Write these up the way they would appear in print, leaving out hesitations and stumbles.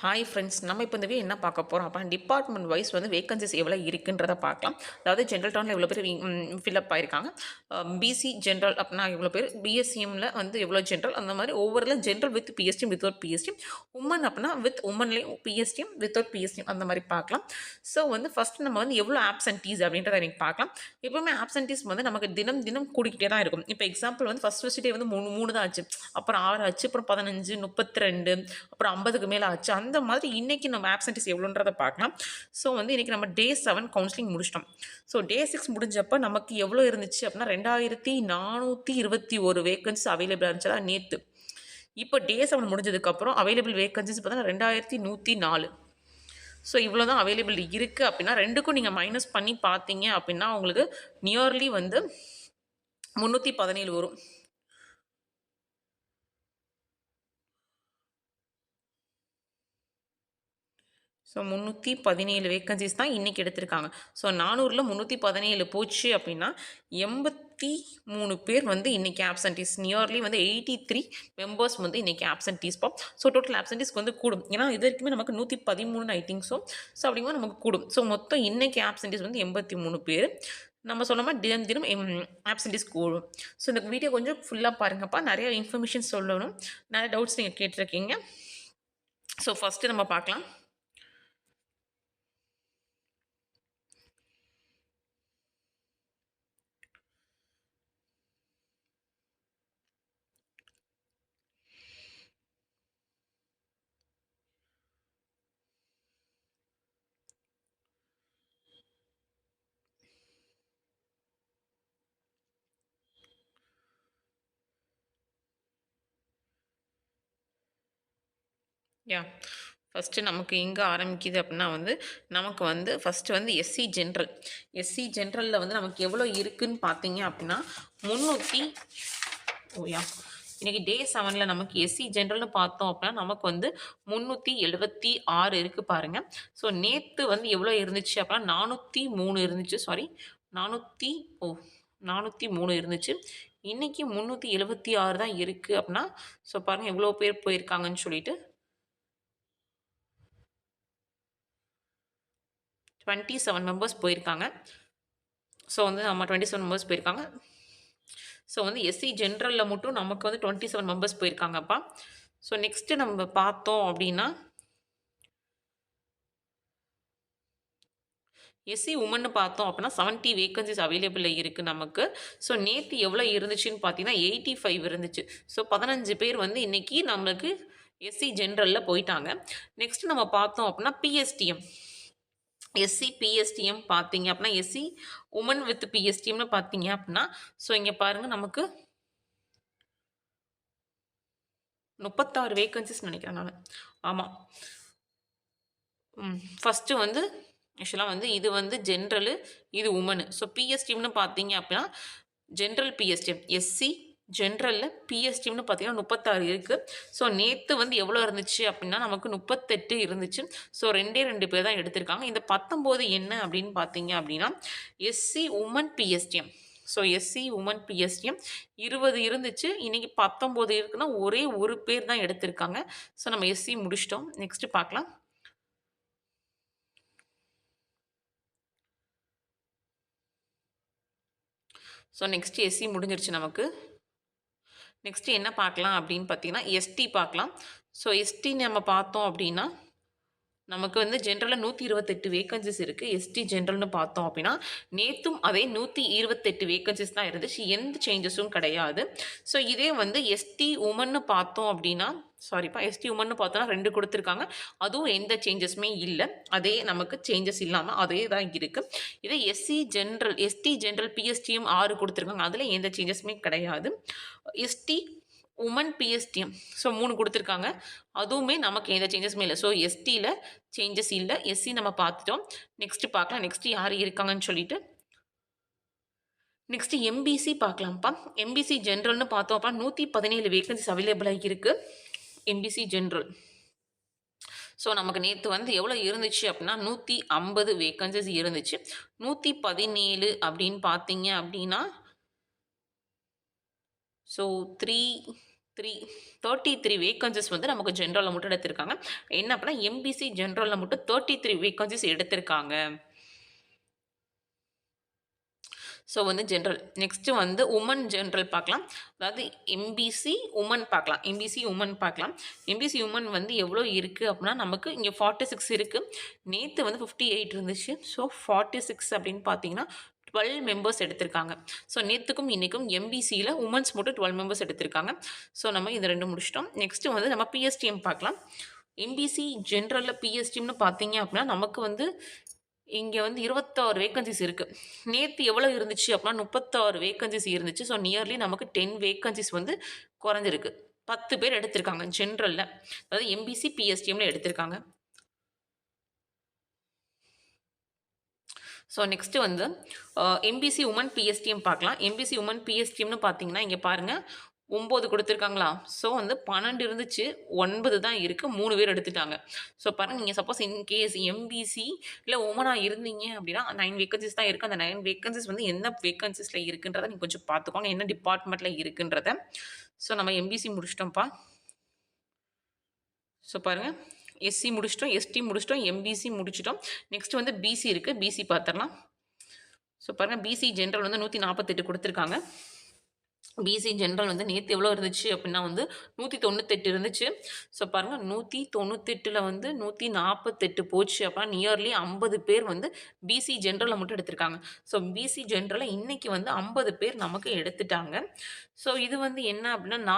Hi friends, நம்ம இப்போ இந்த என்ன பார்க்க போகிறோம் அப்போ டிபார்ட்மெண்ட் வைஸ் வந்து வேகன்சிஸ் எவ்வளோ இருக்குன்றதை பார்க்கலாம். அதாவது ஜென்ரல் டவுனில் எவ்வளோ பேர் ஃபில்அப் ஆயிருக்காங்க, பிசி ஜென்ரல் அப்படின்னா எவ்வளோ பேர், பிஎஸ்சிஎம்மில் வந்து எவ்வளோ ஜென்ரல், அந்த மாதிரி ஒவ்வொருல general with PSTM without PSTM, women அப்படின்னா வித் உமன்லேயும் பிஎஸ்டிஎம் வித்தவுட் பிஎஸ்டிஎம் அந்த மாதிரி பார்க்கலாம். ஸோ வந்து ஃபஸ்ட்டு நம்ம வந்து எவ்வளோ ஆப்சன்டீஸ் அப்படின்றத எனக்கு பார்க்கலாம். எப்பவுமே ஆப்சன்டீஸ் வந்து நமக்கு தினம் தினம் கூடிக்கிட்டே தான் இருக்கும். இப்போ எக்ஸாம்பிள் வந்து ஃபஸ்ட் டே வந்து மூணு தான் ஆச்சு, அப்புறம் 6 ஆச்சு, அப்புறம் 15, 32, அப்புறம் 50க்கு மேலே ஆச்சு. அந்த மாதிரி இன்றைக்கி நம்ம ஆப்சன்டீஸ் எவ்வளோன்றதை பார்க்கலாம். ஸோ வந்து இன்றைக்கி நம்ம டே 7 கவுன்சிலிங் முடிச்சிட்டோம். ஸோ டே 6 முடிஞ்சப்போ நமக்கு எவ்வளோ இருந்துச்சு அப்படின்னா 2421 வேகன்சி அவைலபிளாக இருந்துச்சு நேற்று. இப்போ டே 7 முடிஞ்சதுக்கப்புறம் அவைலபிள் வேகன்சிஸ் பார்த்தா 2104. ஸோ இவ்வளோ தான் அவைலபிள் இருக்குது அப்படின்னா ரெண்டுக்கும் நீங்கள் மைனஸ் பண்ணி பார்த்தீங்க அப்படின்னா உங்களுக்கு நியர்லி வந்து 317 வரும். ஸோ 317 வேக்கன்சிஸ் தான் இன்றைக்கி எடுத்திருக்காங்க. ஸோ 400ல் 317 போச்சு அப்படின்னா 83 பேர் வந்து இன்றைக்கி ஆப்சன்டீஸ், நியர்லி வந்து 83 மெம்பர்ஸ் வந்து இன்றைக்கி ஆப்சன்டீஸ் பா. ஸோ டோட்டல் ஆப்சன்டீஸ்க்கு வந்து கூடும். ஏன்னா இது வரைக்குமே நமக்கு 113 ஐ திங்க். ஸோ அப்படிங்கும்போது நமக்கு கூடும். ஸோ மொத்தம் இன்றைக்கி ஆப்சன்டீஸ் வந்து 83 பேர். நம்ம சொல்ல மாதிரி தினம் தினம் ஆப்சன்டீஸ் கூடும். ஸோ இந்த வீடியோ கொஞ்சம் ஃபுல்லாக பாருங்கப்பா, நிறைய இன்ஃபர்மேஷன் சொல்லணும், நிறைய டவுட்ஸ் நீங்கள் கேட்டிருக்கீங்க. ஸோ ஃபஸ்ட்டு நம்ம பார்க்கலாம். ஃபஸ்ட்டு நமக்கு எங்கே ஆரம்பிக்குது அப்படின்னா வந்து நமக்கு வந்து ஃபஸ்ட்டு வந்து எஸ்சி ஜென்ரலில் வந்து நமக்கு எவ்வளோ இருக்குதுன்னு பார்த்தீங்க அப்படின்னா 300. இன்றைக்கி டே 7ல் நமக்கு எஸ்சி ஜென்ரல்னு பார்த்தோம் அப்படின்னா நமக்கு வந்து 376 இருக்குது பாருங்கள். ஸோ நேற்று வந்து எவ்வளோ இருந்துச்சு அப்படின்னா 403 இருந்துச்சு. 403 இருந்துச்சு. இன்றைக்கி 376 தான் இருக்குது அப்படின்னா ஸோ பாருங்கள் எவ்வளோ பேர் போயிருக்காங்கன்னு சொல்லிட்டு 27 மெம்பர்ஸ் போயிருக்காங்க. ஸோ வந்து நம்ம 27 மெம்பர்ஸ் போயிருக்காங்க. ஸோ வந்து எஸ்சி ஜென்ரலில் மட்டும் நமக்கு வந்து 27 மெம்பர்ஸ் போயிருக்காங்கப்பா. ஸோ நெக்ஸ்ட்டு நம்ம பார்த்தோம் அப்படின்னா எஸ்சி உமன்னு பார்த்தோம் அப்படின்னா 70 வேகன்சிஸ் அவைலபிளில் இருக்குது நமக்கு. ஸோ நேற்று எவ்வளோ இருந்துச்சுன்னு பார்த்தீங்கன்னா 85 இருந்துச்சு. ஸோ 15 பேர் வந்து இன்றைக்கி நம்மளுக்கு எஸ்சி ஜென்ரலில் போயிட்டாங்க. நெக்ஸ்ட்டு நம்ம பார்த்தோம் அப்படின்னா பிஎஸ்டிஎம், எஸ்சி பிஎஸ்டிஎம் பார்த்தீங்க அப்படின்னா எஸ்சி உமன் வித் பிஎஸ்டிஎம்னு பார்த்தீங்க அப்படின்னா ஸோ இங்கே பாருங்கள் நமக்கு 36 வேகன்சிஸ் நினைக்கிறேன் நான். ஆமாம், ஃபஸ்ட்டு வந்து ஆக்சுவலாக வந்து இது வந்து ஜென்ரலு, இது உமனு. ஸோ பிஎஸ்டிஎம்னு பார்த்தீங்க அப்படின்னா ஜென்ரல் பிஎஸ்டிஎம், எஸ்சி ஜென்ரலில் பிஎஸ்டிஎம்னு பார்த்தீங்கன்னா 36 இருக்குது. ஸோ நேற்று வந்து எவ்வளோ இருந்துச்சு அப்படின்னா நமக்கு 38 இருந்துச்சு. ஸோ 2 பேர் தான் எடுத்திருக்காங்க. இந்த 19 என்ன அப்படின்னு பார்த்தீங்க அப்படின்னா SC women PSTM. So SC women PSTM 20 இருந்துச்சு, இன்றைக்கி 19 இருக்குன்னா ஒரே ஒரு பேர் தான் எடுத்திருக்காங்க. ஸோ நம்ம எஸ்சி முடிச்சிட்டோம். நெக்ஸ்ட்டு பார்க்கலாம். ஸோ நெக்ஸ்ட்டு எஸ்சி முடிஞ்சிருச்சு நமக்கு. நெக்ஸ்ட்டு என்ன பார்க்கலாம் அப்படின்னு பார்த்தீங்கன்னா எஸ்டி பார்க்கலாம். ஸோ எஸ்டி நம்ம பார்த்தோம் அப்படின்னா நமக்கு வந்து ஜென்ரலில் 128 வேகன்சிஸ் இருக்குது. எஸ்டி ஜென்ரல்னு பார்த்தோம் அப்படின்னா நேற்றும் அதே 128 வேகன்சிஸ் தான் இருந்துச்சு, எந்த சேஞ்சஸும் கிடையாது. ஸோ இதே வந்து எஸ்டி உமன்னு பார்த்தோம் அப்படின்னா எஸ்டி உமன்னு பார்த்தோன்னா 2 கொடுத்துருக்காங்க, அதுவும் எந்த சேஞ்சஸுமே இல்லை, அதே நமக்கு சேஞ்சஸ் இல்லாமல் அதே தான் இருக்குது. இதே எஸ்டி ஜென்ரல் பிஎஸ்டிஎம் 6 கொடுத்துருக்காங்க, அதில் எந்த சேஞ்சஸுமே கிடையாது. எஸ்டி உமன் பிஎஸ்டிஎம் ஸோ 3 கொடுத்துருக்காங்க, அதுவுமே நமக்கு எந்த சேஞ்சஸுமே இல்லை. ஸோ எஸ்டியில் சேஞ்சஸ் இல்லை, எஸ்சி நம்ம பார்த்துட்டோம். நெக்ஸ்ட்டு பார்க்கலாம் நெக்ஸ்ட்டு யார் இருக்காங்கன்னு சொல்லிட்டு. நெக்ஸ்ட்டு எம்பிசி பார்க்கலாம்ப்பா. எம்பிசி ஜென்ரல்னு பார்த்தோம் அப்போ 117 வேகன்சிஸ் அவைலபிளாக இருக்குது எம்பிசி ஜென்ரல். ஸோ நமக்கு நேற்று வந்து எவ்வளோ இருந்துச்சு அப்படின்னா 150 வேகன்சிஸ் இருந்துச்சு. 117 அப்படின்னு பார்த்தீங்க அப்படின்னா ஸோ 3 33 வேக்கன்சிஸ் வந்து நமக்கு ஜென்ரலில் மட்டும் எடுத்திருக்காங்க. என்ன அப்படின்னா எம்பிசி ஜென்ரலில் மட்டும் 33 வேக்கன்சிஸ் எடுத்திருக்காங்க. ஸோ வந்து ஜென்ரல். நெக்ஸ்ட்டு வந்து உமன் ஜென்ரல் பார்க்கலாம். அதாவது எம்பிசி உமன் பார்க்கலாம். எம்பிசி உமன் பார்க்கலாம். எம்பிசி உமன் வந்து எவ்வளோ இருக்குது அப்படின்னா நமக்கு இங்கே 46 இருக்குது. நேற்று வந்து 58 இருந்துச்சு. ஸோ 46 அப்படின்னு பார்த்தீங்கன்னா 12 மெம்பர்ஸ் எடுத்திருக்காங்க. ஸோ நேற்றுக்கும் இன்றைக்கும் எம்பிசியில் உமன்ஸ் மட்டும் 12 மெம்பர்ஸ் எடுத்திருக்காங்க. ஸோ நம்ம இந்த 2 முடிச்சிட்டோம். நெக்ஸ்ட்டு வந்து நம்ம பிஎஸ்டிஎம் பார்க்கலாம். எம்பிசி ஜென்ரலில் பிஎஸ்டிஎம்னு பார்த்தீங்க அப்படின்னா நமக்கு வந்து இங்கே வந்து 26 வேக்கன்சிஸ் இருக்குது. நேற்று எவ்வளோ இருந்துச்சு அப்படின்னா 36 வேக்கன்சிஸ் இருந்துச்சு. ஸோ நியர்லி நமக்கு 10 வேக்கன்சிஸ் வந்து குறைஞ்சிருக்கு. 10 பேர் எடுத்திருக்காங்க ஜென்ரலில். அதாவது எம்பிசி பிஎஸ்டிஎம்ல எடுத்திருக்காங்க. ஸோ நெக்ஸ்ட்டு வந்து எம்பிசி உமன் பிஎஸ்டிஎம் பார்க்கலாம். எம்பிசி உமன் பிஎஸ்டிஎம்னு பார்த்தீங்கன்னா இங்கே பாருங்கள் 9 கொடுத்துருக்காங்களா? ஸோ வந்து 12 இருந்துச்சு, 9 தான் இருக்குது, 3 பேர் எடுத்துட்டாங்க. ஸோ பாருங்கள், நீங்கள் சப்போஸ் இன்கேஸ் எம்பிசி இல்லை உமனாக இருந்தீங்க அப்படின்னா 9 வேக்கன்சிஸ் தான் இருக்குது. அந்த 9 வேக்கன்சிஸ் வந்து என்ன வேக்கன்சிஸில் இருக்குன்றதை நீங்கள் கொஞ்சம் பார்த்துக்கோங்க, என்ன டிபார்ட்மெண்ட்டில் இருக்குன்றத. ஸோ நம்ம எம்பிசி முடிச்சிட்டோம்ப்பா. ஸோ பாருங்கள், எஸ்சி முடிச்சிட்டோம், எஸ்டி முடிச்சிட்டோம், எம்பிசி முடிச்சிட்டோம். நெக்ஸ்ட் வந்து பிசி இருக்குது, பிசி பார்த்துடலாம். ஸோ பாருங்கள், பிசி ஜென்ரல் வந்து 148 கொடுத்துருக்காங்க. பிசி ஜென்ரல் வந்து நேற்று எவ்வளோ இருந்துச்சு அப்படின்னா வந்து 198 இருந்துச்சு. ஸோ பாருங்கள், 198ல் வந்து 148 போச்சு. அப்போ நியர்லி 50 பேர் வந்து பிசி ஜென்ரலில் மட்டும் எடுத்திருக்காங்க. ஸோ பிசி ஜென்ரலில் இன்றைக்கி வந்து 50 பேர் நமக்கு எடுத்துட்டாங்க. ஸோ இது வந்து என்ன அப்படின்னா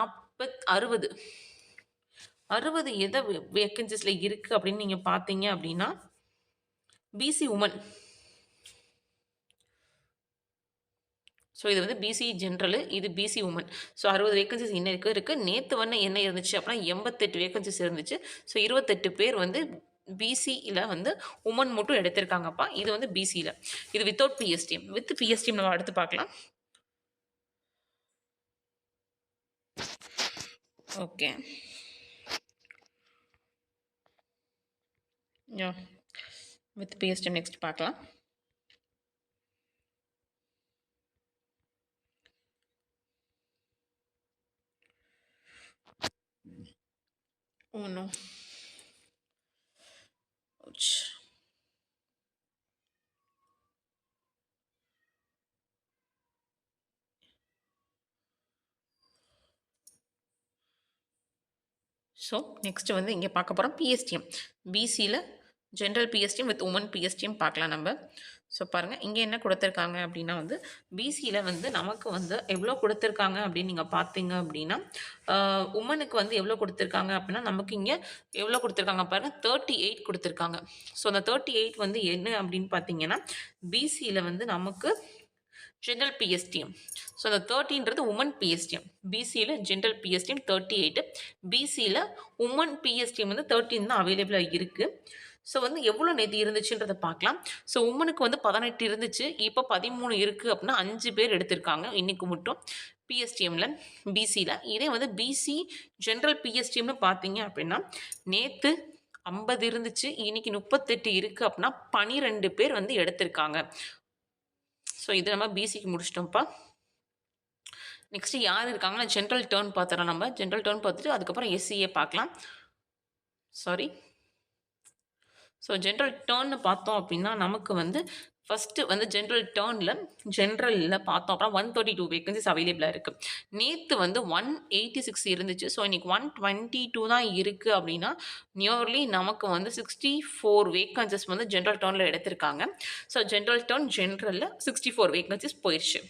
60 எதை வேக்கன்சிஸில் இருக்குது அப்படின்னு நீங்கள் பார்த்தீங்க அப்படின்னா பிசி உமன். ஸோ இது வந்து பிசி ஜென்ரலு, இது பிசி உமன். ஸோ 60 வேக்கன்சிஸ் இன்னும் இருக்குது. நேற்று வந்து என்ன இருந்துச்சு அப்படின்னா 88 வேக்கன்சிஸ் இருந்துச்சு. ஸோ 28 பேர் வந்து பிசியில் வந்து உமன் மட்டும் எடுத்திருக்காங்கப்பா. இது வந்து பிசியில். இது வித்தவுட் பிஎஸ்டிஎம். வித் பிஎஸ்டிஎம் நம்ம அடுத்து பார்க்கலாம். ஓகே, வித் பிஎஸ்டிஎம் நெக்ஸ்ட் பார்க்கலாம். Oh no. Ouch. So next வந்து இங்கே பார்க்க போகிறோம் பிஎஸ்டிஎம். பிசியில் general PSTM with women PSTM பார்க்கலாம் நம்ம. ஸோ பாருங்கள், இங்கே என்ன கொடுத்துருக்காங்க அப்படின்னா வந்து பிசியில் வந்து நமக்கு வந்து எவ்வளோ கொடுத்துருக்காங்க அப்படின்னு நீங்கள் பார்த்தீங்க அப்படின்னா உமனுக்கு வந்து எவ்வளோ கொடுத்துருக்காங்க அப்படின்னா நமக்கு இங்கே எவ்வளோ கொடுத்துருக்காங்க பாருங்கள், 38 கொடுத்துருக்காங்க. ஸோ அந்த 38 வந்து என்ன அப்படின்னு பார்த்தீங்கன்னா பிசியில் வந்து நமக்கு ஜென்ரல் பிஎஸ்டிஎம். ஸோ அந்த 30ன்றது உமன் பிஎஸ்டிஎம். பிசியில் ஜென்ரல் பிஎஸ்டிஎம் 38, பிசியில் உமன் பிஎஸ்டிஎம் வந்து 13 தான் அவைலபிளாக இருக்குது. ஸோ வந்து எவ்வளோ நேற்று இருந்துச்சுன்றதை பார்க்கலாம். ஸோ உமனுக்கு வந்து 18 இருந்துச்சு, இப்போ 13 இருக்குது அப்படின்னா 5 பேர் எடுத்திருக்காங்க இன்றைக்கு மட்டும் பிஎஸ்டிஎம்மில் பிசியில். இதே வந்து பிசி ஜென்ரல் பிஎஸ்டிஎம்னு பார்த்தீங்க அப்படின்னா நேற்று 50 இருந்துச்சு, இன்றைக்கி 38 இருக்குது அப்படின்னா 12 பேர் வந்து எடுத்திருக்காங்க. ஸோ இது நம்ம பிசிக்கு முடிச்சிட்டோம்ப்பா. நெக்ஸ்ட்டு யார் இருக்காங்கன்னா ஜென்ரல் டேர்ன் பார்த்துறோம். நம்ம ஜென்ரல் டேர்ன் பார்த்துட்டு அதுக்கப்புறம் எஸ்சிஏ பார்க்கலாம். ஸோ ஜென்ரல் டேர்ன்னு பார்த்தோம் அப்படின்னா நமக்கு வந்து ஃபஸ்ட்டு வந்து ஜென்ரல் ஜென்ரலில் பார்த்தோம் அப்படின்னா 132 வேக்கன்சிஸ் அவைலபிளாக இருக்குது. நேற்று வந்து 186 இருந்துச்சு. ஸோ இன்றைக்கி 122 தான் இருக்குது அப்படின்னா நியர்லி நமக்கு வந்து 64 வேக்கன்சிஸ் வந்து ஜென்ரல் டேர்னில் எடுத்திருக்காங்க. ஸோ ஜென்ரல் ஜென்ரலில் 64 வேக்கன்சிஸ் போயிடுச்சு.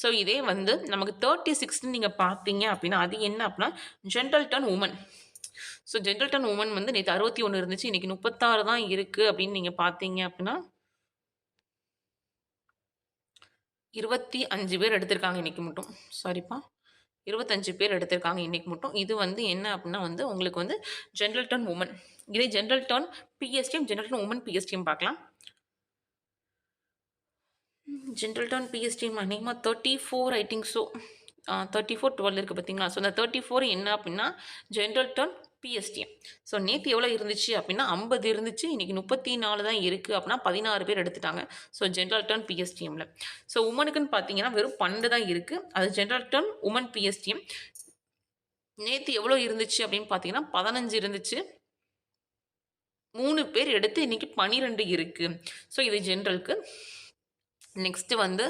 ஸோ இதே வந்து நமக்கு 36ன்னு நீங்கள் பார்த்தீங்க அப்படின்னா அது என்ன அப்படின்னா general turn women. So general turn women வந்து நேற்று 61 இருந்துச்சு, இன்றைக்கி 36 தான் இருக்குது அப்படின்னு நீங்கள் பார்த்தீங்க அப்படின்னா 25 பேர் எடுத்திருக்காங்க இன்றைக்கி மட்டும். சாரிப்பா, 25 பேர் எடுத்திருக்காங்க இன்றைக்கி மட்டும். இது வந்து என்ன அப்படின்னா வந்து உங்களுக்கு வந்து ஜென்ரல் டர்ன் உமன். இதே general turn PSTM, general turn women PSTM பார்க்கலாம். ஜென்ரல் டர்ன் பிஎஸ்டிஎம் அநேகமாக 34 ஐ திங்க் ஸோ 34 12 இருக்குது பார்த்தீங்களா. ஸோ அந்த 34 என்ன அப்படின்னா ஜென்ரல் டர்ன் பிஎஸ்டிஎம். ஸோ நேத்து எவ்வளோ இருந்துச்சு அப்படின்னா 50 இருந்துச்சு. இன்னைக்கு 34 தான் இருக்கு அப்படின்னா 16 பேர் எடுத்துட்டாங்க. ஸோ ஜென்ரல் டர்ன் பிஎஸ்டிஎம்ல. ஸோ உமனுக்குன்னு பார்த்தீங்கன்னா வெறும் 12 தான் இருக்கு. அது ஜென்ரல் டர்ன் உமன் பிஎஸ்டிஎம். நேத்து எவ்வளோ இருந்துச்சு அப்படின்னு பார்த்தீங்கன்னா 15 இருந்துச்சு. 3 பேர் எடுத்து இன்னைக்கு 12 இருக்கு. ஸோ இது ஜென்ரலுக்கு. நெக்ஸ்ட் வந்து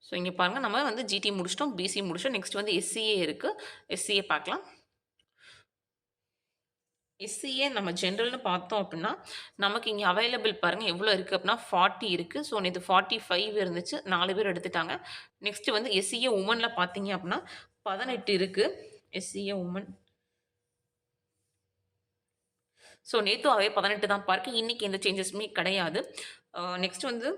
ஸோ இங்கே பாருங்க நம்ம வந்து ஜிடி முடிச்சிட்டோம், பிசி முடிச்சிட்டோம். நெக்ஸ்ட் வந்து எஸ்சிஏ இருக்கு. எஸ்சிஏ பார்க்கலாம். எஸ்சிஏ நம்ம ஜென்ரல்னு பார்த்தோம் அப்படின்னா நமக்கு இங்கே அவைலபிள் பாருங்கள் எவ்வளோ இருக்குது அப்படின்னா 40 இருக்குது. ஸோ நேற்று 45 இருந்துச்சு, 4 பேர் எடுத்துட்டாங்க. நெக்ஸ்ட் வந்து எஸ்சிஏ உமனில் பார்த்தீங்க அப்படின்னா 18 இருக்குது. SCA woman. ஸோ நேற்று அதே 18 தான் பார்க்க, இன்னைக்கு எந்த சேஞ்சஸுமே கிடையாது. நெக்ஸ்ட் வந்து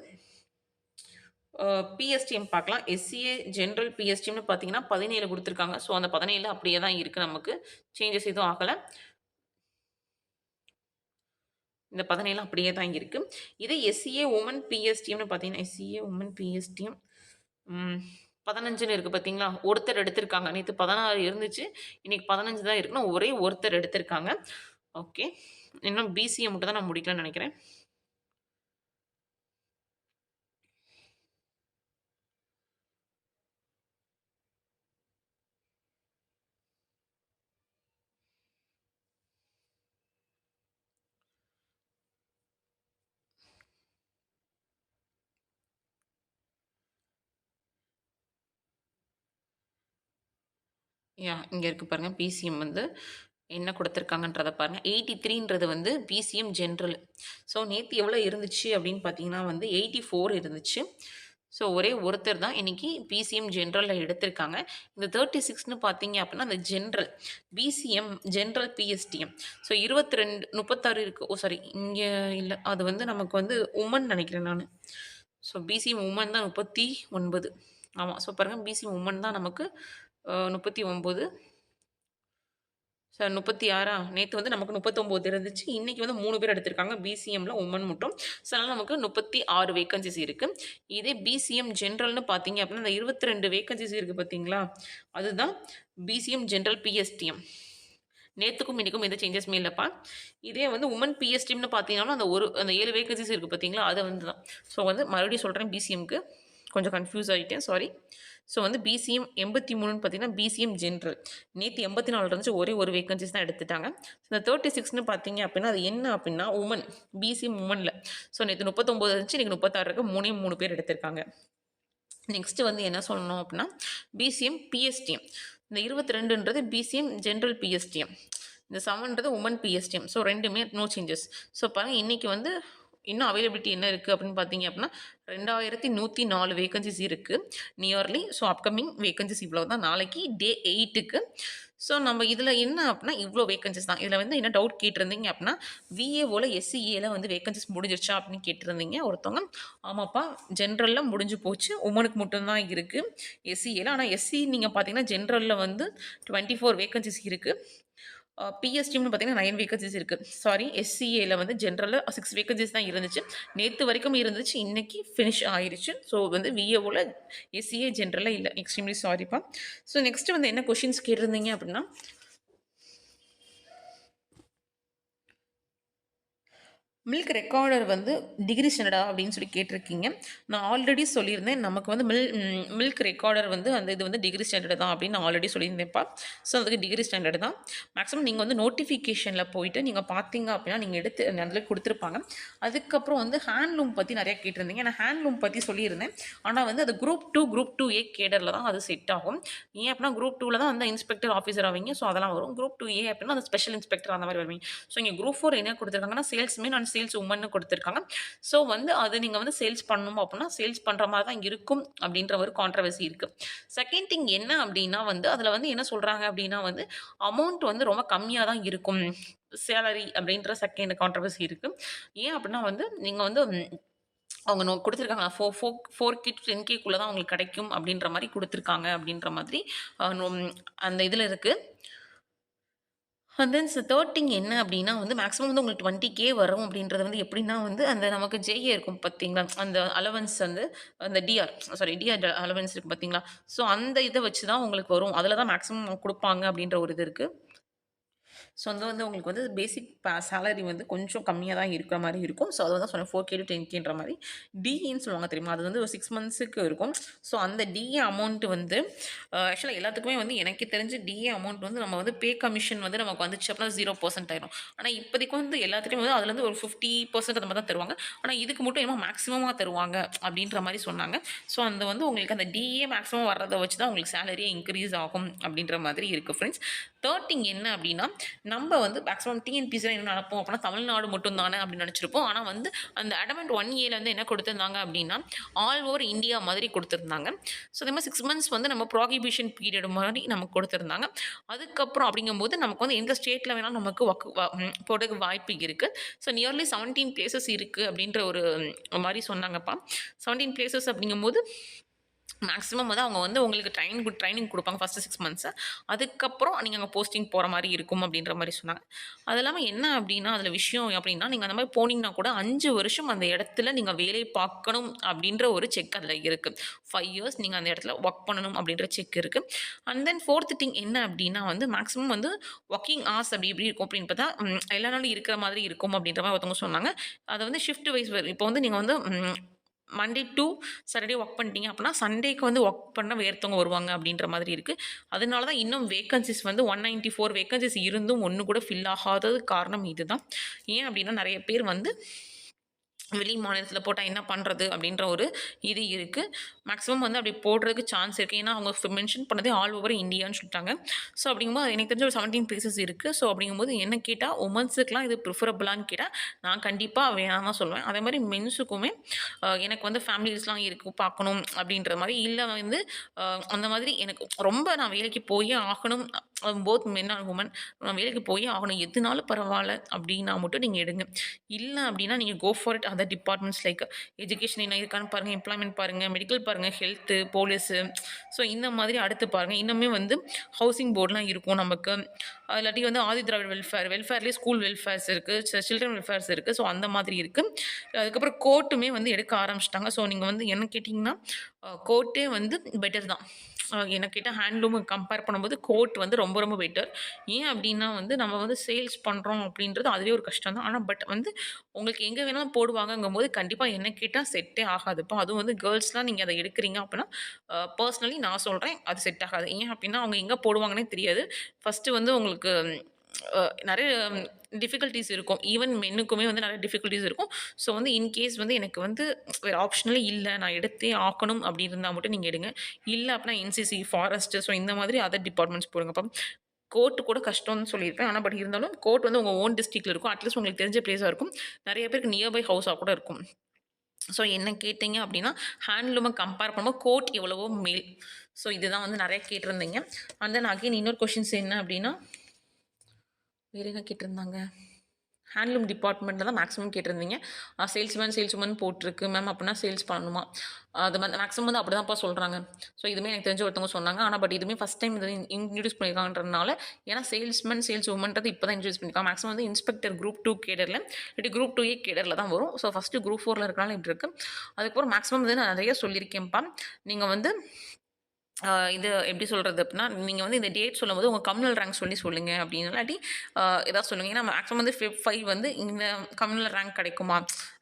பிஎஸ்டிஎம் பார்க்கலாம். எஸ்சிஏ ஜென்ரல் பிஎஸ்டிஎம்னு பார்த்தீங்கன்னா 17 கொடுத்துருக்காங்க. ஸோ அந்த 17 அப்படியே தான் இருக்குது, நமக்கு சேஞ்சஸ் எதுவும் ஆகலை. இந்த 17 அப்படியே தான் இருக்கு. இதே எஸ்சிஏ உமன் பிஎஸ்டிஎம்னு பார்த்தீங்கன்னா எஸ்சிஏ உமன் பிஎஸ்டிஎம் 15ன்னு இருக்கு பார்த்தீங்களா? ஒருத்தர் எடுத்திருக்காங்க. நேற்று 16 இருந்துச்சு, இன்னைக்கு 15 தான் இருக்குன்னா ஒரே ஒருத்தர் எடுத்திருக்காங்க. ஓகே, இன்னும் பிசிஏ மட்டும் தான் நான் முடிக்கலன்னு நினைக்கிறேன். இங்கே இருக்குது பாருங்கள். பிசிஎம் வந்து என்ன கொடுத்துருக்காங்கன்றத பாருங்கள். 83ன்றது வந்து பிசிஎம் ஜென்ரல். ஸோ நேற்று எவ்வளோ இருந்துச்சு அப்படின்னு பார்த்தீங்கன்னா வந்து 84 இருந்துச்சு. ஸோ ஒரே ஒருத்தர் தான் இன்னைக்கு பிசிஎம் ஜென்ரலில் எடுத்திருக்காங்க. இந்த 36ன்னு பார்த்தீங்க அப்படின்னா அந்த general PCM general PSTM. So 36 இருக்குது. ஓ சாரி, இங்கே இல்லை, அது வந்து நமக்கு வந்து உமன் நினைக்கிறேன் நான். ஸோ பிசிஎம் உமன் தான் 39. ஆமாம். ஸோ பாருங்கள், பிசிஎம் உமன் தான் நமக்கு 39. சார் 36 நேற்று வந்து நமக்கு 39 இருந்துச்சு. இன்றைக்கி வந்து 3 பேர் எடுத்திருக்காங்க பிசிஎம்மில் உமன் மட்டும். ஸோ அதனால் நமக்கு 36 வேக்கன்சிஸ் இருக்குது. இதே பிசிஎம் ஜென்ரல்னு பார்த்தீங்க அப்படின்னா இந்த 22 வேக்கன்சிஸ் இருக்குது பார்த்தீங்களா, அதுதான் பிசிஎம் ஜென்ரல் பிஎஸ்டிஎம். நேற்றுக்கும் இன்றைக்கும் எந்த சேஞ்சஸுமே இல்லைப்பா. இதே வந்து உமன் பிஎஸ்டிஎம்னு பார்த்தீங்கன்னா அந்த 7 வேக்கன்சிஸ் இருக்குது பார்த்தீங்களா, அதை வந்து தான். ஸோ வந்து மறுபடியும் சொல்கிறேன், பிசிஎம்க்கு கொஞ்சம் கன்ஃபியூஸ் ஆகிட்டேன், சாரி. ஸோ வந்து பிசிஎம் 83ன்னு பார்த்தீங்கன்னா பிசிஎம் ஜென்ரல் நேற்று 84 இருந்துச்சு, ஒரே ஒரு வேக்கன்சிஸ் தான் எடுத்துட்டாங்க. இந்த 36ன்னு பார்த்தீங்க அப்படின்னா அது என்ன அப்படின்னா உமன் பிசிஎம் உமனில். ஸோ நேற்று 39 இருந்துச்சு, இன்றைக்கி 36 இருக்குது. 3 பேர் எடுத்திருக்காங்க. நெக்ஸ்ட்டு வந்து என்ன சொல்லணும் அப்படின்னா பிசிஎம் பிஎஸ்டிஎம். இந்த 22ன்றது பிசிஎம் ஜென்ரல் பிஎஸ்டிஎம், இந்த 7ன்றது உமன் பிஎஸ்டிஎம். ஸோ ரெண்டுமே நோ சேஞ்சஸ். ஸோ பாருங்கள், இன்றைக்கி வந்து இன்னும் அவைலபிலிட்டி என்ன இருக்குது அப்படின்னு பார்த்தீங்க அப்படின்னா 2104 வேகன்சிஸ் இருக்குது நியர்லி. ஸோ அப்கமிங் வேகன்சிஸ் இவ்வளோ தான். நாளைக்கு டே 8க்கு. ஸோ நம்ம இதில் என்ன அப்படின்னா இவ்வளோ வேகன்சிஸ் தான். இதில் வந்து என்ன டவுட் கேட்டிருந்தீங்க அப்படின்னா விஏஓவில் எஸ்சிஏல வந்து வேகன்சிஸ் முடிஞ்சிருச்சா அப்படின்னு கேட்டிருந்தீங்க ஒருத்தவங்க. ஆமாப்பா, ஜென்ரலில் முடிஞ்சு போச்சு, உமனுக்கு மட்டும்தான் இருக்குது எஸ்சிஏல. ஆனால் எஸ்சி நீங்கள் பார்த்தீங்கன்னா ஜென்ரலில் வந்து 24 வேகன்சிஸ் இருக்குது. பிஎஸ்டிஎம்னு பார்த்தீங்கன்னா 9 வேகன்சிஸ் இருக்குது. சாரி, எஸ்சிஏல வந்து ஜென்ரலில் 6 வேகன்சிஸ் தான் இருந்துச்சு. நேற்று வரைக்கும் இருந்துச்சு, இன்றைக்கி ஃபினிஷ் ஆயிடுச்சு. ஸோ வந்து விஏஓவில் எஸ்சிஏ ஜென்ரலில் இல்லை. எக்ஸ்ட்ரீம்லி சாரிப்பா. ஸோ நெக்ஸ்ட்டு வந்து என்ன கொஷின்ஸ் கேட்டிருந்தீங்க அப்படின்னா மில்க் ரெக்கார்டர் வந்து டிகிரி ஸ்டாண்டர்டா அப்படின்னு சொல்லி கேட்டிருக்கீங்க. நான் ஆல்ரெடி சொல்லியிருந்தேன், நமக்கு வந்து மில்க் ரெக்கார்டர் வந்து அந்த இது வந்து டிகிரி ஸ்டாண்டர்டு தான் அப்படின்னு நான் ஆல்ரெடி சொல்லியிருந்தேன்ப்பா. ஸோ அதுக்கு டிகிரி ஸ்டாண்டர்டு தான். மேக்ஸிமம் நீங்கள் வந்து நோட்டிஃபிகேஷனில் போயிட்டு நீங்கள் பார்த்தீங்க அப்படின்னா நீங்கள் எடுத்து அதில் கொடுத்துருப்பாங்க. அதுக்கப்புறம் வந்து ஹேண்ட்லூம் பற்றி நிறையா கேட்டிருந்தீங்க. நான் ஹேண்ட்லூம் பற்றி சொல்லியிருந்தேன். ஆனால் வந்து அது குரூப் 2A கேடரில் தான் அது செட் ஆகும். ஏன் அப்படின்னா குரூப் 2ல் தான் அந்த இன்ஸ்பெக்டர் ஆஃபீஸர் ஆவீங்க. ஸோ அதெல்லாம் வரும். குரூப் 2A அப்படின்னா அந்த ஸ்பெஷல் இன்ஸ்பெக்டர் அந்த மாதிரி வருவீங்க. ஸோ இங்கே குரூப் 4 என்ன கொடுத்துருக்காங்கன்னா சேல்ஸ்மேன் அண்ட் சேல்ஸ் உமன் கொடுத்துருக்காங்க. ஸோ வந்து அது நீங்கள் வந்து சேல்ஸ் பண்ணணும் அப்படின்னா சேல்ஸ் பண்ணுற மாதிரி தான் இருக்கும் அப்படின்ற ஒரு கான்ட்ரவர்சி இருக்குது. செகண்ட் திங் என்ன அப்படின்னா வந்து அதில் வந்து என்ன சொல்கிறாங்க அப்படின்னா வந்து அமௌண்ட் வந்து ரொம்ப கம்மியாக தான் இருக்கும் சேலரி அப்படின்ற செகண்ட் கான்ட்ரவர்சி இருக்குது. ஏன் அப்படின்னா வந்து நீங்கள் வந்து அவங்க கொடுத்துருக்காங்க 4K to 10Kக்குள்ளே தான் அவங்களுக்கு கிடைக்கும் அப்படின்ற மாதிரி கொடுத்துருக்காங்க அப்படின்ற மாதிரி அந்த இதில் இருக்குது. தென் தேர்ட் திங் என்ன அப்டின்னா வந்து மேக்ஸிமம் வந்து உங்களுக்கு 20K வரும் அப்டின்றது வந்து எப்டின்னா வந்து அந்த நமக்கு ஜேஏ இருக்கும் பார்த்தீங்களா? அந்த அலவன்ஸ் வந்து அந்த டிஆர் அலவன்ஸ் இருக்கு பார்த்தீங்களா? ஸோ அந்த இத வச்சு தான் உங்களுக்கு வரும். அதுல தான் மேக்ஸிமம் குடுப்பாங்க அப்டின்ற ஒரு இது இருக்கு. ஸோ அது வந்து உங்களுக்கு வந்து பேசிக் சேலரி வந்து கொஞ்சம் கம்மியா தான் இருக்கிற மாரி இருக்கும். ஸோ அத தான் சொன்னேன் 4K to 10Kன்ற மாரி. டிஏன்னு சொல்லுவாங்க தெரியுமா? அது வந்து ஒரு 6 மந்த்ஸுக்கு இருக்கும். ஸோ அந்த டிஏ அமௌண்ட் வந்து ஆக்சுவலா எல்லாத்துக்குமே வந்து எனக்கே தெரிஞ்சு டிஏ அமௌண்ட் வந்து நம்ம வந்து பே கமிஷன் வந்து நமக்கு வந்துச்சு அப்படின்னா 0% ஆயிரும். ஆனா இப்போதைக்கு வந்து எல்லாத்துலயும் வந்து அதுலேருந்து ஒரு 50% அந்த மாரி தான் தருவாங்க. ஆனா இதுக்கு மட்டும் என்னமோ மேக்ஸிமமா தருவாங்க அப்படின்ற மாரி சொன்னாங்க. ஸோ அந்த வந்து உங்களுக்கு அந்த டிஏ மேக்ஸிமம் வர்றத வச்சு தான் உங்களுக்கு சேலரியே இன்க்ரீஸ் ஆகும் அப்படின்ற மாதிரி இருக்கு ஃப்ரெண்ட்ஸ். தேர்ட் திங் என்ன அப்படின்னா நம்ம வந்து மேக்ஸிமம் டிஎன்பிசியில் என்ன நினைப்போம் அப்படின்னா தமிழ்நாடு மட்டும் தானே அப்படின்னு நினச்சிருப்போம். ஆனால் வந்து அந்த அடமெண்ட் 1Aல வந்து என்ன கொடுத்துருந்தாங்க அப்படின்னா ஆல் ஓவர் இந்தியா மாதிரி கொடுத்துருந்தாங்க. ஸோ அதே மாதிரி 6 மந்த்ஸ் வந்து நம்ம ப்ராகிபிஷன் பீரியட் மாதிரி நமக்கு கொடுத்துருந்தாங்க. அதுக்கப்புறம் அப்படிங்கும்போது நமக்கு வந்து எந்த ஸ்டேட்டில் வேணாலும் நமக்கு போடுறதுக்கு வாய்ப்பு இருக்குது. ஸோ நியர்லி 17 பிளேசஸ் இருக்குது அப்படின்ற ஒரு மாதிரி சொன்னாங்கப்பா. 17 பிளேசஸ் அப்படிங்கும்போது மேக்ஸிமம் வந்து அவங்க வந்து உங்களுக்கு ட்ரைனிங் குடுப்பாங்க ஃபர்ஸ்ட்டு 6 மந்த்ஸு. அதுக்கப்புறம் நீங்க அங்க போஸ்டிங் போற மாரி இருக்கும் அப்டின்ற மாரி சொன்னாங்க. அது இல்லாம என்ன அப்டின்னா, அதில விஷயம் அப்டின்னா, நீங்க அந்த மாரி போனீங்கன்னா கூட 5 வருஷம் அந்த இடத்துல நீங்க வேலை பார்க்கணும் அப்டின்ற ஒரு செக் அதில இருக்கு. 5 இயர்ஸ் நீங்க அந்த இடத்துல வொர்க் பண்ணணும் அப்டின்ற செக் இருக்கு. அண்ட் தென் 4த் திங் என்ன அப்டின்னா வந்து மேக்ஸிமம் வந்து வொர்க்கிங் ஹார்ஸ் அப்டி எப்டி இருக்கும் அப்டின்னு பார்த்தா, எல்லா நாளும் இருக்கிற மாதிரி இருக்கும் அப்டின்ற மாரி ஒருத்தவங்க சொன்னாங்க. அத வந்து ஷிஃப்ட் வைஸ் இப்போ வந்து நீங்க வந்து மண்டே டூ சாட்டர்டே ஒர்க் பண்ணிட்டீங்க அப்படின்னா, சண்டேக்கு வந்து ஒர்க் பண்ண வேறொருத்தவங்க வருவாங்க அப்படின்ற மாதிரி இருக்கு. அதனால தான் இன்னும் வேக்கன்ஸீஸ் வந்து 194 வேக்கன்ஸீஸ் இருந்தும் ஒண்ணு கூட ஃபில் ஆகாததுக்கு காரணம் இதுதான். ஏன் அப்படின்னா, நெறைய பேர் வந்து வெளி மாநிலத்தில போட்டா என்ன பண்றது? அப்படின்ற ஒரு இது இருக்கு. மேக்ஸிமம் வந்து அப்படி போடுறதுக்கு சான்ஸ் இருக்கு. ஏன்னா, அவங்க மென்ஷன் பண்ணதே ஆல் ஓவர் இண்டியான்னு சொல்லிட்டாங்க. ஸோ, அப்படிங்கும்போது எனக்கு தெரிஞ்சு ஒரு 17 பிளேஸஸ் இருக்கு. ஸோ, அப்படிங்கும்போது என்ன கேட்டா, வுமன்ஸுக்குலாம் இது ப்ரிஃபரபிளான்னு கேட்டா, நான் கண்டிப்பா வேணான்னு தான் சொல்லுவேன். அதேமாரி மென்ஸுக்குமே எனக்கு வந்து ஃபேமிலிஸ்லாம் இருக்கு பார்க்கணும் அப்படின்ற மாரி, இல்ல வந்து அந்த மாதிரி எனக்கு ரொம்ப நான் வேலைக்கு போயே ஆகணும். போத் மென் அண்ட் வுமன் நான் வேலைக்கு போயே ஆகணும். எதுனாலும் பரவால்ல அப்படின்னா மட்டும் நீங்க எடுங்க. இல்ல அப்படின்னா நீங்க go for it other departments like education என்ன இருக்கான்னு பாருங்க, எம்ப்ளாய்மென்ட் பாருங்க, மெடிக்கல் பாருங்க, ஹெல்த்து, போலீஸு ஸோ இந்த மாதிரி அடுத்து பாருங்க. இன்னுமே வந்து ஹவுசிங் போர்ட்லாம் இருக்கும் நமக்கு. இல்லாட்டி வந்து ஆதி திராவிட வெல்ஃபேர்லேயே ஸ்கூல் வெல்ஃபேர்ஸ் இருக்கு, சில்ட்ரன் வெல்ஃபேர்ஸ் இருக்கு. ஸோ அந்த மாதிரி இருக்கு. அதுக்கப்புறம் கோர்ட்டுமே வந்து எடுக்க ஆரம்பிச்சுட்டாங்க. ஸோ நீங்க வந்து என்ன கேட்டீங்கன்னா, கோர்ட்டே வந்து பெட்டர் தான். என்ன கேட்டா ஹேண்ட்லூம் கம்பேர் பண்ணும்போது கோர்ட் வந்து ரொம்ப ரொம்ப பெட்டர். ஏன் அப்டின்னா வந்து நம்ம வந்து சேல்ஸ் பண்றோம் அப்டின்றது அதுவே ஒரு கஷ்டம் தான். ஆனா பட் வந்து உங்களுக்கு எங்க வேணாலும் போடுவாங்கங்கும்போது கண்டிப்பா என்ன கேட்டா செட்டே ஆகாதுப்பா. அதுவும் வந்து கேர்ள்ஸ்லாம் நீங்க அத எடுக்குறீங்க அப்டின்னா, பர்சனலி நான் சொல்றேன் அது செட் ஆகாது. ஏன் அப்டின்னா அவங்க எங்க போடுவாங்கன்னே தெரியாது. ஃபர்ஸ்ட்டு வந்து உங்களுக்கு நெறைய டிஃபிகல்டீஸ் இருக்கும். ஈவன் மென்னுக்குமே வந்து நெறைய டிஃபிகல்டீஸ் இருக்கும். ஸோ வந்து இன்கேஸ் வந்து எனக்கு வந்து வேற ஆப்ஷனலே இல்ல. நான் எடுத்தே ஆகணும் அப்டி இருந்தா மட்டும் நீங்க எடுங்க. இல்ல அப்டின்னா என்சிசி, ஃபாரஸ்ட் ஸோ இந்த மாதிரி அதர் டிபார்ட்மெண்ட்ஸ் போடுங்கப்பா. கோர்ட் கூட கஷ்டம்னு சொல்லியிருப்பேன். ஆனா பட் இருந்தாலும் கோர்ட் வந்து உங்க ஓன் டிஸ்ட்ரிக்ட்ல இருக்கும். அட்லீஸ்ட் உங்களுக்கு தெரிஞ்ச பிளேஸா இருக்கும். நெறைய பேருக்கு நியர்பை ஹவுஸா கூட இருக்கும். ஸோ என்ன கேட்டீங்க அப்டின்னா, ஹேண்ட்லூம கம்பேர் பண்ணும்போது கோர்ட் எவ்வளவோ மேல். ஸோ இதுதான் வந்து நெறைய கேட்டிருந்தீங்க. அண்ட் தென் அகைன் இன்னொரு கொஸ்டின்ஸ் என்ன அப்டின்னா, வேற என்ன கேட்டிருந்தாங்க? ஹேண்ட்லூம் டிபார்ட்மெண்ட்ல தான் மேக்ஸிமம் கேட்டிருந்தீங்க. சேல்ஸ் உமன் போட்டிருக்கு மேம் அப்படின்னா சேல்ஸ் பண்ணணுமா? அது வந்து மேக்ஸிமம் வந்து அப்படிதான்ப்பா சொல்றாங்க. ஸோ இதுவுமே எனக்கு தெரிஞ்ச ஒருத்தவங்க சொன்னாங்க. ஆனா பட் இதுவுமே ஃபர்ஸ்ட் டைம் இது இன்ட்ரோடியூஸ் பண்ணியிருக்காங்கன்றதுனால ஏன்னா சேல்ஸ் உமன்றது இப்போ தான் இன்ட்ரோடியூஸ் பண்ணியிருக்காங்க. மேக்ஸிமம் வந்து இன்ஸ்பெக்டர் குரூப் 2 கேடர்ல இல்லாட்டி குரூப் 2ஏ கேடர்ல தான் வரும். ஸோ ஃபர்ஸ்ட்டு குரூப் 4ல இருக்கனால இப்படி இருக்கு. அதுக்கப்புறம் மேக்ஸிமம் வந்து நான் நிறைய சொல்லியிருக்கேன்ப்பா. நீங்க வந்து இது எப்படி சொல்றது அப்படின்னா, நீங்க வந்து இந்த டேட் சொல்லும்போது உங்க கம்யூனல் ரேங்க் சொல்லுங்க அப்படின்னு இல்லாட்டி ஏதாவது சொல்லுங்க. ஏன்னா மேக்ஸிமம் வந்து ஃபிப் 5 வந்து இந்த கம்யூனல் ரேங்க் கிடைக்குமா?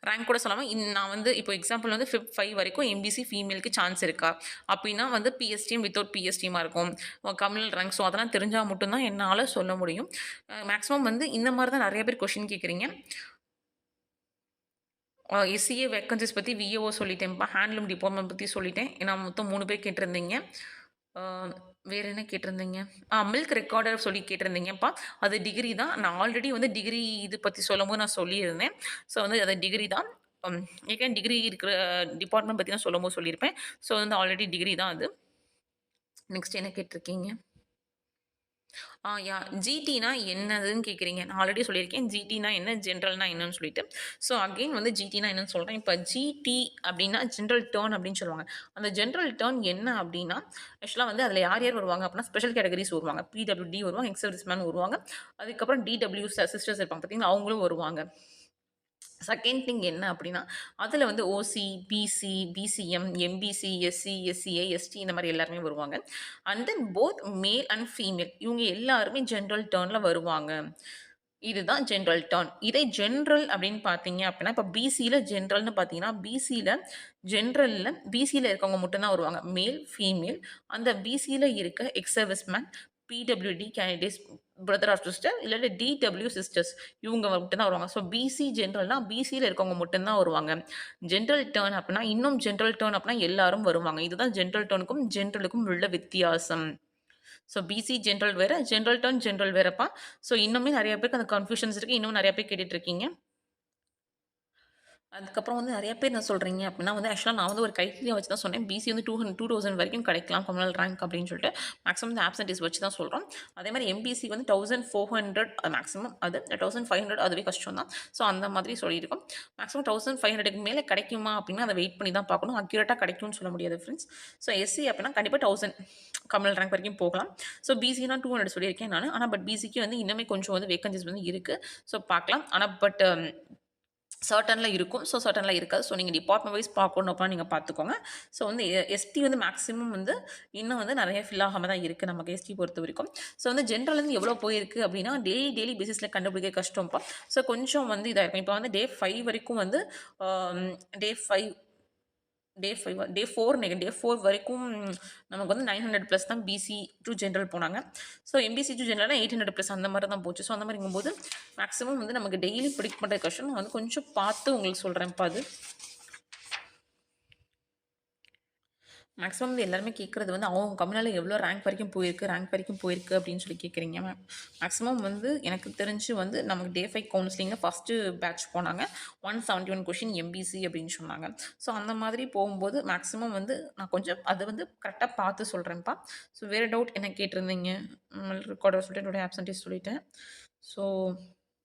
ரேங்க் கூட சொல்லாம நான் வந்து இப்போ எக்ஸாம்பிள் வந்து ஃபிப் 5 வரைக்கும் எம்பிசி ஃபீமேலுக்கு சான்ஸ் இருக்கா? அப்படின்னா வந்து பிஎஸ்டிஎம் வித்தவுட் பிஎஸ்டிஎம்மா இருக்கும். கம்யூனல் ரேங்க் ஸோ அதெல்லாம் தெரிஞ்சா மட்டும் தான் என்னால சொல்ல முடியும். மேக்ஸிமம் வந்து இந்த மாரி தான் நெறைய பேர் கொஸ்டின் கேட்குறீங்க. எஸ்சிஏ வேக்கன்ஸீஸ் பத்தி விஏஓ சொல்லிட்டேன்ப்பா. ஹேண்ட்லூம் டிபார்ட்மெண்ட் பத்தி சொல்லிட்டேன். ஏன்னா மொத்தம் 3 பேர் கேட்டிருந்தீங்க. ஆ வேற என்ன கேட்டிருந்தீங்க? மில்க் ரெக்கார்டர் சொல்லி கேட்டிருந்தீங்கப்பா. அது டிகிரி தான். நான் ஆல்ரெடி வந்து டிகிரி இது பத்தி சொல்லும்போது நான் சொல்லியிருந்தேன். ஸோ வந்து அது டிகிரி தான். ஏற்கனவே டிகிரி இருக்கிற டிபார்ட்மெண்ட் பத்தி நான் சொல்லும்போது சொல்லியிருப்பேன். ஸோ வந்து ஆல்ரெடி டிகிரி தான் அது. நெக்ஸ்ட் என்ன கேட்டிருக்கீங்க? ஜிடினா என்னதுன்னு கேட்குறீங்க. நான் ஆல்ரெடி சொல்லியிருக்கேன். ஜிடினா என்ன, ஜென்ரல்னா என்னன்னு சொல்லிட்டு. ஸோ அகெயின் வந்து ஜிடினா என்னன்னு சொல்றேன். இப்ப ஜிடி அப்டின்னா ஜென்ரல் டர்ன் அப்டின்னு சொல்லுவாங்க. அந்த ஜென்ரல் டர்ன் என்ன அப்டின்னா, ஆக்சுவலா வந்து அதில யார் யார் வருவாங்க அப்டின்னா, ஸ்பெஷல் கேட்டகரிஸ் வருவாங்க. பிடபிள்யூடி வருவாங்க, எக்ஸ் சர்வீஸ்மேன் வருவாங்க. அதுக்கப்புறம் டிடபிள்யூ சிஸ்டர்ஸ் இருப்பாங்க பார்த்தீங்களா, அவங்களும் வருவாங்க. செகண்ட் திங் என்ன அப்படின்னா, அதில் வந்து OC, PC, PCM, MBC, SC, SCA, ST இந்த மாதிரி எல்லாருமே வருவாங்க. And then both male and female இவங்க எல்லாருமே ஜென்ரல் டர்னில் வருவாங்க. இதுதான் ஜென்ரல் டர்ன். இதே ஜென்ரல் அப்படின்னு பார்த்தீங்க அப்படின்னா, இப்போ பிசியில் ஜென்ரல்னு பார்த்தீங்கன்னா, பிசியில் இருக்கவங்க மட்டும்தான் வருவாங்க. மேல், ஃபீமேல். அந்த பிசியில் இருக்க ex serviceman, PWD candidates, brother or sister, இல்லாட்டி டிடபிள்யூ சிஸ்டர்ஸ் இவங்க மட்டும்தான் வருவாங்க. ஸோ பிசி ஜென்ரல்னா பிசியில் இருக்கவங்க மட்டும்தான் வருவாங்க. ஜென்ரல் டர்ன் அப்படின்னா இன்னும் ஜென்ரல் டர்ன் அப்படின்னா எல்லாரும் வருவாங்க. இதுதான் ஜென்ரல் டர்னுக்கும் ஜென்ரலுக்கும் உள்ள வித்தியாசம். ஸோ பிசி ஜென்ரல் வேற, ஜென்ரல் டர்ன் ஜென்ரல் வேறப்பா. ஸோ இன்னுமே நிறைய பேருக்கு அந்த கன்ஃபியூஷன்ஸ் இருக்கு. இன்னும் நிறைய பேர் கேட்டுட்டு இருக்கீங்க. அதுக்கப்புறம் வந்து நிறைய பேர் என்ன சொல்கிறீங்க அப்படின்னா வந்து ஆக்சுவலாக நான் வந்து ஒரு க்ரைட்டீரியா வச்சு தான் சொன்னேன். பிசி வந்து 2000 வரைக்கும் கிடைக்கலாம் கம்யூனல் ரேங்க் அப்படின்னு சொல்லிட்டு மேக்ஸிமம் வந்து ஆப்சன்டீஸ் வச்சு தான் சொல்கிறோம். அதே மாதிரி எம்பிசி வந்து 1400 மேக்ஸிமம், அது 1500 அதுவே கஷ்டம் தான். ஸோ அந்த மாதிரி சொல்லியிருக்கோம். மேக்ஸிமம் 1500க்கு மேலே கிடைக்குமா அப்படின்னா அதை வெயிட் பண்ணி தான் பார்க்கணும். அக்யூரேட்டாக கிடைக்கும்னு சொல்ல முடியாது ஃப்ரெண்ட்ஸ். ஸோ எஸ்சி அப்படின்னா கண்டிப்பாக 1000 கம்யூனல் ரேங்க் வரைக்கும் போகலாம். ஸோ பிசினா 200 சொல்லியிருக்கேன் நான். ஆனால் பட் பிசிக்கு வந்து இன்னுமே கொஞ்சம் வந்து வேகன்சிஸ் வந்து இருக்குது. ஸோ பார்க்கலாம். ஆனால் பட் சர்ட்டனில் இருக்கும். ஸோ சர்ட்டனில் இருக்காது. ஸோ நீங்கள் டிபார்ட்மெண்ட் வைஸ் பார்க்கணும் அப்படின்னா நீங்கள் பார்த்துக்கோங்க. ஸோ வந்து எஸ்டி வந்து மேக்ஸிமம் வந்து இன்னும் வந்து நிறைய ஃபில் ஆகாமல் தான் இருக்குது நமக்கு எஸ்டி பொறுத்த வரைக்கும். ஸோ வந்து ஜென்ரல்லேருந்து எவ்வளோ போயிருக்கு அப்படின்னா டெய்லி பேசிஸில் கண்டுபிடிக்க கஷ்டம்ப்பா. ஸோ கொஞ்சம் வந்து இதாக இருக்கும். இப்போ வந்து டே 5 வரைக்கும் வந்து டே 5 டே 4 வரைக்கும் நமக்கு வந்து 900+ தான் பிசி டு ஜென்ரல் போனாங்க. ஸோ எம்பிசி டு ஜென்ரல்னா 800+ அந்த மாதிரி தான் போச்சு. ஸோ அந்த மாதிரிங்கும்போது மேக்ஸிமம் வந்து நமக்கு டெய்லி ப்ரிடிக்ட் பண்ணுற கஷ்டம். நான் வந்து கொஞ்சம் பார்த்து உங்களுக்கு சொல்கிறேன்ப்பா அது. மேக்ஸிமம் வந்து எல்லாருமே கேட்குறது வந்து அவங்க கம்யூனில் எவ்வளோ ரேங்க் வரைக்கும் போயிருக்கு அப்படின்னு சொல்லி கேட்குறீங்க. மேக்ஸிமம் வந்து எனக்கு தெரிஞ்சு வந்து நமக்கு டே 5 கவுன்சிலிங்கில் ஃபஸ்ட்டு பேட்ச் போனாங்க. 171 கொஷின் எம்பிசி அப்படின்னு சொன்னாங்க. ஸோ அந்த மாதிரி போகும்போது மேக்ஸிமம் வந்து நான் கொஞ்சம் அதை வந்து கரெக்டாக பார்த்து சொல்கிறேன்ப்பா. ஸோ வேறு டவுட் என்ன கேட்டிருந்தீங்க? ரெக்கார்டர் சொல்லிட்டு என்னுடைய ஆப்சன்டேஜ் சொல்லிட்டேன். ஸோ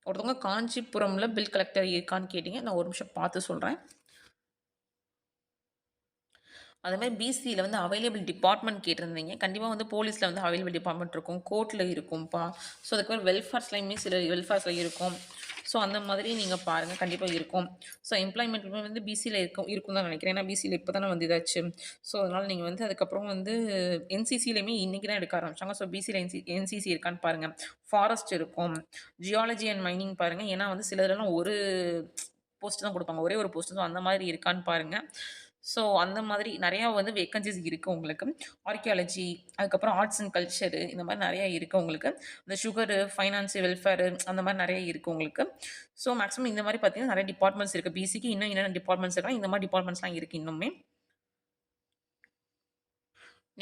ஒருத்தவங்க காஞ்சிபுரமில் பில் கலெக்டர் இருக்கான்னு கேட்டிங்க. நான் ஒரு நிமிஷம் பார்த்து சொல்கிறேன். அதே மாதிரி பிசியில் வந்து அவைலபிள் டிபார்ட்மெண்ட் கேட்டிருந்தீங்க. கண்டிப்பாக வந்து போலீஸில் வந்து அவைலபிள் டிபார்ட்மெண்ட் இருக்கும், கோர்ட்டில் இருக்கும்ப்பா. ஸோ அதுக்கப்புறம் வெல்ஃபேர்ஸ்லையுமே சில வெல்ஃபேர்ஸில் இருக்கும். ஸோ அந்த மாதிரி நீங்கள் பாருங்கள், கண்டிப்பாக இருக்கும். ஸோ எம்ப்ளாய்மெண்ட்லுமே வந்து பிசியில் இருக்கும் தான் நினைக்கிறேன். ஏன்னா பிசியில் இப்போ தானே வந்து இதாச்சு. ஸோ அதனால் நீங்கள் வந்து அதுக்கப்புறம் வந்து என்சிசிலையுமே இன்றைக்கி தான் எடுக்க ஆரம்பிச்சாங்க. ஸோ பிசியில் என்சிசி இருக்கான்னு பாருங்கள். ஃபாரஸ்ட் இருக்கும், ஜியாலஜி அண்ட் மைனிங் பாருங்கள். ஏன்னா வந்து சிலதெல்லாம் ஒரு போஸ்ட் தான் கொடுப்பாங்க, ஒரே ஒரு போஸ்ட். ஸோ அந்த மாதிரி இருக்கான்னு பாருங்கள். ஸோ அந்த மாதிரி நிறையா வந்து வேக்கன்சிஸ் இருக்குது உங்களுக்கு. ஆர்கியாலஜி, அதுக்கப்புறம் ஆர்ட்ஸ் அண்ட் கல்ச்சரு, இந்த மாதிரி நிறையா இருக்குது உங்களுக்கு. இந்த சுகரு, ஃபைனான்ஸு, வெல்ஃபேரு அந்த மாதிரி நிறைய இருக்குது உங்களுக்கு. ஸோ மேக்ஸிமம் இந்த மாதிரி பார்த்தீங்கன்னா நிறைய டிபார்ட்மெண்ட்ஸ் இருக்குது. பிசிக்கு இன்னும் என்னென்ன டிபார்ட்மெண்ட்ஸ் இருக்காங்க, இந்த மாதிரி டிபார்ட்மெண்ட்ஸ்லாம் இருக்குது இன்னுமே.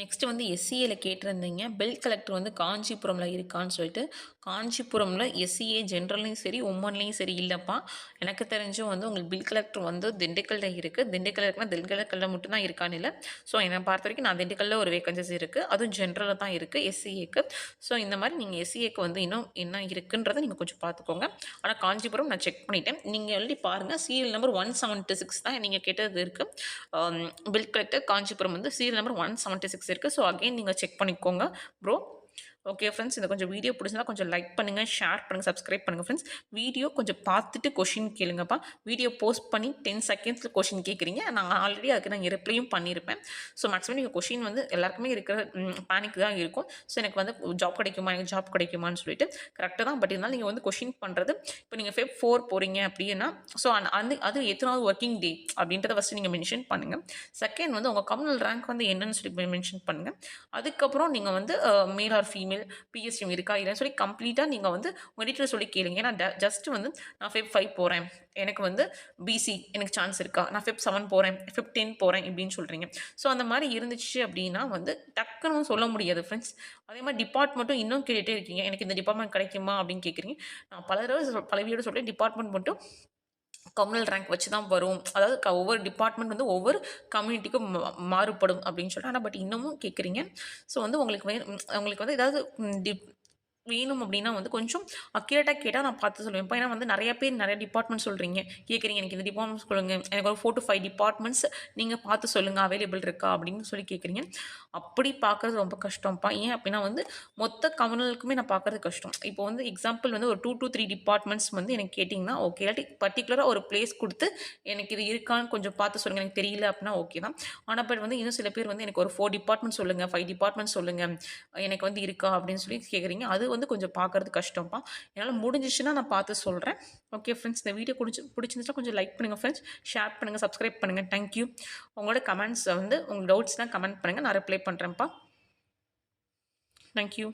நெக்ஸ்ட்டு வந்து எஸ்சிஏல கேட்டிருந்தீங்க. பில் கலெக்டர் வந்து காஞ்சிபுரமில் இருக்கான்னு சொல்லிட்டு. காஞ்சிபுரமில் எஸ்சிஏ ஜென்ரல்லையும் சரி, உமன்லேயும் சரி இல்லைப்பா. எனக்கு தெரிஞ்சும் வந்து உங்களுக்கு பில் கலெக்டர் வந்து திண்டுக்கல்ல இருக்குது. திண்டுக்கல்ல இருக்குன்னா திண்டுக்கல்ல மட்டும்தான் இருக்கான்னு இல்லை. ஸோ என்னை பொறுத்த வரைக்கும் நான் திண்டுக்கல்ல ஒரு வேகன்சிஸ் இருக்குது. அதுவும் ஜென்ரலில் தான் இருக்குது எஸ்சிஏக்கு. ஸோ இந்த மாதிரி நீங்கள் எஸ்சிஏக்கு வந்து இன்னும் என்ன இருக்குன்றதை நீங்கள் கொஞ்சம் பார்த்துக்கோங்க. ஆனால் காஞ்சிபுரம் நான் செக் பண்ணிட்டேன். நீங்கள் எழுதி பாருங்கள். சீரியல் நம்பர் 176 தான் நீங்கள் கேட்டது இருக்குது. பில் கலெக்டர் காஞ்சிபுரம் வந்து சீரியல் நம்பர் 176 இருக்குது. ஸோ அகைன் நீங்கள் செக் பண்ணிக்கோங்க ப்ரோ. ஓகே ஃப்ரெண்ட்ஸ், இந்த கொஞ்சம் வீடியோ பிடிச்சிருந்தா கொஞ்சம் லைக் பண்ணுங்கள், ஷேர் பண்ணுங்கள், சப்ஸ்கிரைப் பண்ணுங்கள் ஃப்ரெண்ட்ஸ். வீடியோ கொஞ்சம் பார்த்துட்டு கொஷின் கேளுங்கப்பா. வீடியோ போஸ்ட் பண்ணி 10 செகண்ட்ஸில் கொஷின் கேட்குறீங்க. நான் ஆல்ரெடி அதுக்கு நான் ரிப்ளையும் பண்ணியிருப்பேன். ஸோ மேக்ஸிமம் நீங்கள் கொஷின் வந்து எல்லாருக்குமே இருக்கிற பேனிக் தான் இருக்கும். ஸோ எனக்கு வந்து ஜாப் கிடைக்குமான்னு சொல்லிட்டு கரெக்டாக தான். பட் இருந்தாலும் நீங்கள் வந்து கொஷின் பண்ணுறது இப்போ நீங்கள் Feb 4 போகிறீங்க அப்படின்னா, ஸோ அது எத்தனாவது ஒர்க்கிங் டே அப்படின்றத ஃபஸ்ட்டு நீங்கள் மென்ஷன் பண்ணுங்கள். செகண்ட் வந்து உங்கள் கம்யூனல் ரேங்க் வந்து என்னன்னு சொல்லி மென்ஷன் பண்ணுங்கள். அதுக்கப்புறம் நீங்கள் வந்து மேல் ஆர் ஃபீமேல், பிஎஸ்டிஎம் இருக்கா இல்லைன்னு சொல்லி கம்ப்ளீட்டாக நீங்கள் வந்து உங்கள் டீட்டெயில் சொல்லி கேளுங்க. ஏன்னா ஜஸ்ட் வந்து நான் Feb 5 போகிறேன், எனக்கு வந்து பிசி எனக்கு சான்ஸ் இருக்கா, நான் Feb 7 போகிறேன், Feb 10 போகிறேன் இப்படின்னு சொல்கிறீங்க. ஸோ அந்த மாதிரி இருந்துச்சு அப்படின்னா வந்து டக்குன்னு சொல்ல முடியாது ஃப்ரெண்ட்ஸ். அதே மாதிரி டிபார்ட்மெண்ட்டும் இன்னும் கேட்டுகிட்டே இருக்கீங்க, எனக்கு இந்த டிபார்ட்மெண்ட் கிடைக்குமா அப்படின்னு கேட்குறீங்க. நான் பல வீடியோ சொல்கிறேன், டிபார்ட்மெண்ட் மட்டும் கம்யூனல் ரேங்க் வச்சு தான் வரும். அதாவது ஒவ்வொரு டிபார்ட்மெண்ட் வந்து ஒவ்வொரு கம்யூனிட்டிக்கும் மாறுபடும் அப்படின்னு சொல்லிட்டு. ஆனால் பட் இன்னமும் கேட்குறீங்க. ஸோ வந்து உங்களுக்கு வந்து ஏதாவது வேணும் அப்படின்னா வந்து கொஞ்சம் அக்யூரேட்டாக கேட்டால் நான் பார்த்து சொல்லுவேன்ப்பா. ஏன்னா வந்து நிறைய பேர் நிறைய டிபார்ட்மெண்ட் சொல்கிறீங்க, கேட்குறீங்க. எனக்கு இந்த டிபார்ட்மெண்ட்ஸ் சொல்லுங்க. எனக்கு ஒரு 4 to 5 டிபார்ட்மெண்ட்ஸ் நீங்கள் பார்த்து சொல்லுங்கள், அவைலபிள் இருக்கா அப்படின்னு சொல்லி கேட்குறீங்க. அப்படி பார்க்குறது ரொம்ப கஷ்டம்ப்பா. ஏன் அப்படின்னா வந்து மொத்த கம்யூனலுக்குமே நான் பார்க்குறது கஷ்டம். இப்போ வந்து எக்ஸாம்பிள் வந்து ஒரு 2 to 3 டிபார்ட்மெண்ட்ஸ் வந்து எனக்கு கேட்டிங்கன்னா ஓகே. இல்லாட்டி பர்ட்டிகுலராக ஒரு பிளேஸ் கொடுத்து எனக்கு இது இருக்கான்னு கொஞ்சம் பார்த்து சொல்லுங்கள், எனக்கு தெரியல அப்படின்னா ஓகே தான். ஆனால் பட் வந்து இன்னும் சில பேர் வந்து எனக்கு ஒரு 4 டிபார்ட்மெண்ட் சொல்லுங்கள், 5 டிபார்ட்மெண்ட் சொல்லுங்கள், எனக்கு வந்து இருக்கா அப்படின்னு சொல்லி கேட்குறீங்க. அது வந்து கொஞ்சம் பார்க்குறது கஷ்டம்ப்பா. என்னால் முடிஞ்சிச்சுன்னா நான் பார்த்து சொல்கிறேன். ஓகே ஃப்ரெண்ட்ஸ், இந்த வீடியோ பிடிச்சிருந்துச்சுன்னா கொஞ்சம் லைக் பண்ணுங்கள் ஃப்ரெண்ட்ஸ், ஷேர் பண்ணுங்கள், சப்ஸ்கிரைப் பண்ணுங்கள். தேங்க்யூ. உங்களோட கமெண்ட்ஸை வந்து உங்கள் டவுட்ஸ்லாம் கமெண்ட் பண்ணுங்கள், நான் ரிப்ளை பண்ணுறேன்ப்பா. தேங்க்யூ.